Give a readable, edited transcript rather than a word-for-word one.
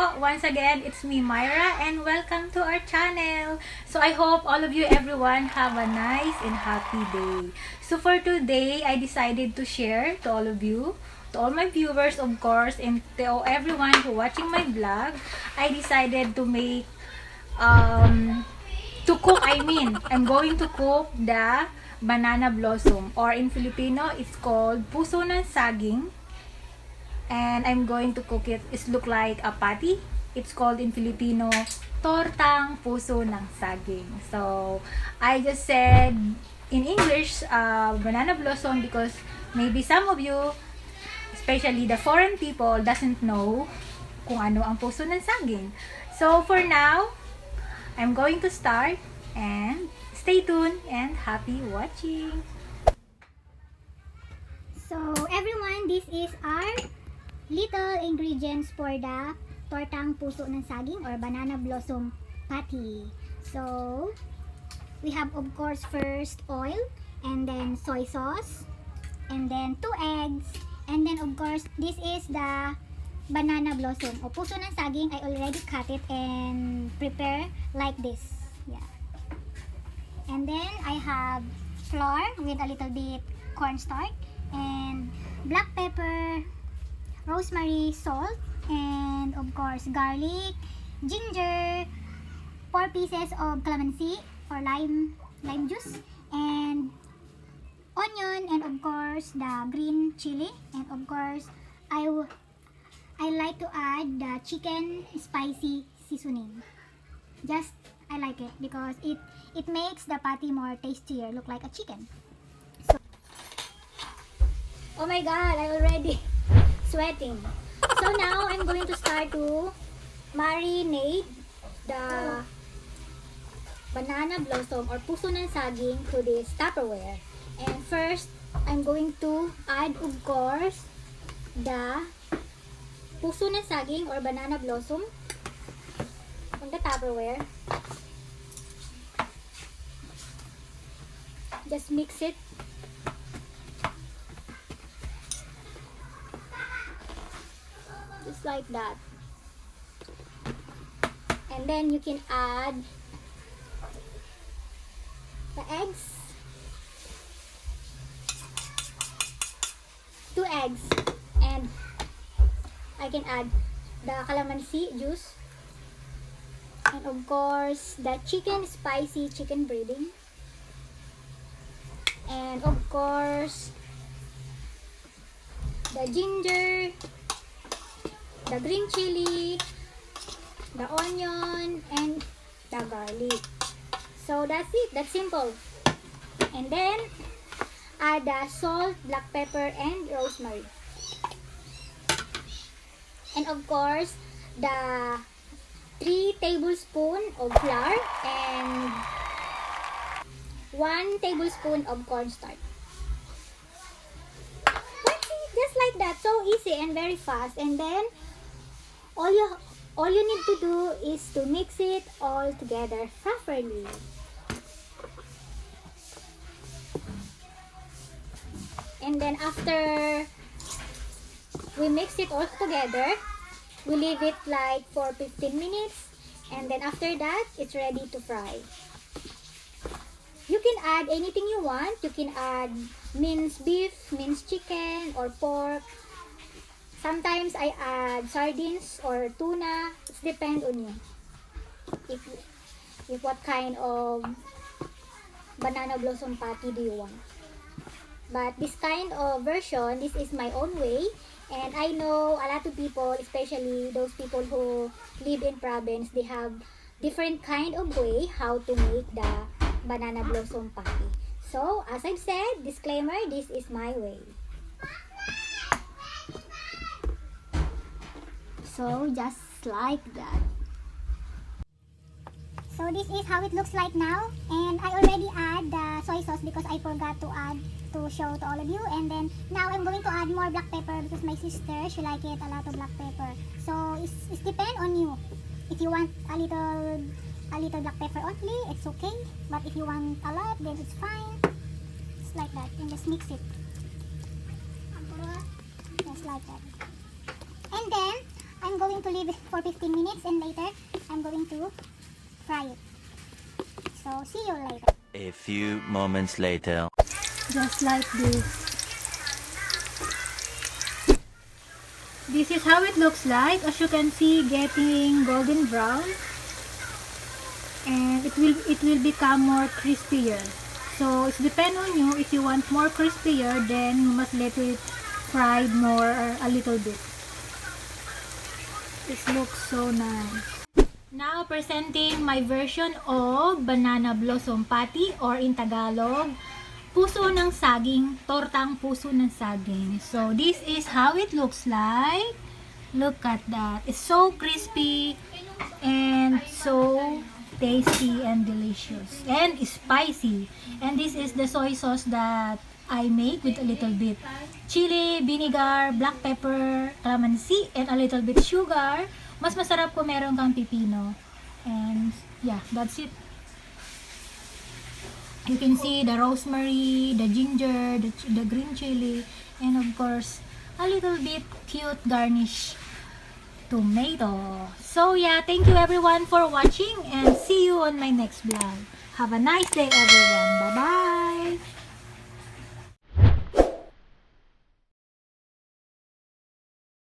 po. Once again, it's me, Myra, and welcome to our channel. So I hope all of you, everyone, have a nice and happy day. So for today, I decided to share to all of you, to all my viewers, of course, and to everyone who watching my vlog. I decided to make, I'm going to cook the banana blossom, or in Filipino, it's called puso ng saging. And I'm going to cook it. It look like a patty. It's called in Filipino, tortang puso ng saging. So, I just said in English, banana blossom, because maybe some of you, especially the foreign people, doesn't know kung ano ang puso ng saging. So, for now, I'm going to start, and stay tuned and happy watching. So everyone, this is our little ingredients for the tortang puso ng saging or banana blossom patty. So we have, of course, first oil, and then soy sauce, and then 2 eggs, and then of course this is the banana blossom o puso ng saging. I already cut it and prepare like this. Yeah. And then I have flour with a little bit cornstarch, and black pepper, rosemary, salt, and of course garlic, ginger, 4 pieces of calamansi or lime juice, and onion, and of course the green chili, and of course I like to add the chicken spicy seasoning. Just I like it because it makes the patty more tastier, look like a chicken. So, oh my god, I already sweating. So now I'm going to start to marinate the banana blossom or puso ng saging to this Tupperware. And first, I'm going to add, of course, the puso ng saging or banana blossom on the Tupperware. Just mix it. Just like that. And then you can add the eggs. 2 eggs. And I can add the calamansi juice. And of course, the chicken spicy chicken breading. And of course, the ginger, the green chili, the onion, and the garlic. So that's it. That's simple. And then add the salt, black pepper, and rosemary. And of course, the 3 tablespoons of flour and 1 tablespoon of cornstarch. That's it. Just like that. So easy and very fast. And then all you need to do is to mix it all together properly. And then after we mix it all together, we leave it like for 15 minutes. And then after that, it's ready to fry. You can add anything you want. You can add minced beef, minced chicken, or pork. Sometimes I add sardines or tuna. It depends on you. If what kind of banana blossom patty do you want. But this kind of version, this is my own way. And I know a lot of people, especially those people who live in province, they have different kind of way how to make the banana blossom patty. So, as I've said, disclaimer, this is my way. So, just like that. So, this is how it looks like now. And I already add the soy sauce because I forgot to add to show to all of you. And then, now I'm going to add more black pepper because my sister, she like it a lot of black pepper. So, it's depend on you. If you want a little black pepper only, it's okay. But if you want a lot, then it's fine. It's like that. And just mix it. Just like that. And then, I'm I'm going to leave it for 15 minutes and later I'm going to fry it. So see you later. A few moments later. Just like this. This is how it looks like. As you can see, getting golden brown, and it will become more crispier. So it depends on you. If you want more crispier, then you must let it fry more a little bit. It looks so nice. Now presenting my version of banana blossom patty, or in Tagalog, puso ng saging, tortang puso ng saging. So this is how it looks like. Look at that. It's so crispy and so tasty and delicious and spicy. And this is the soy sauce that I make with a little bit chili, vinegar, black pepper, calamansi, and a little bit sugar. Mas masarap kung meron kang pipino. And yeah, that's it. You can see the rosemary, the ginger, the green chili, and of course, a little bit cute garnish tomato. So yeah, thank you everyone for watching and see you on my next vlog. Have a nice day everyone. Bye-bye!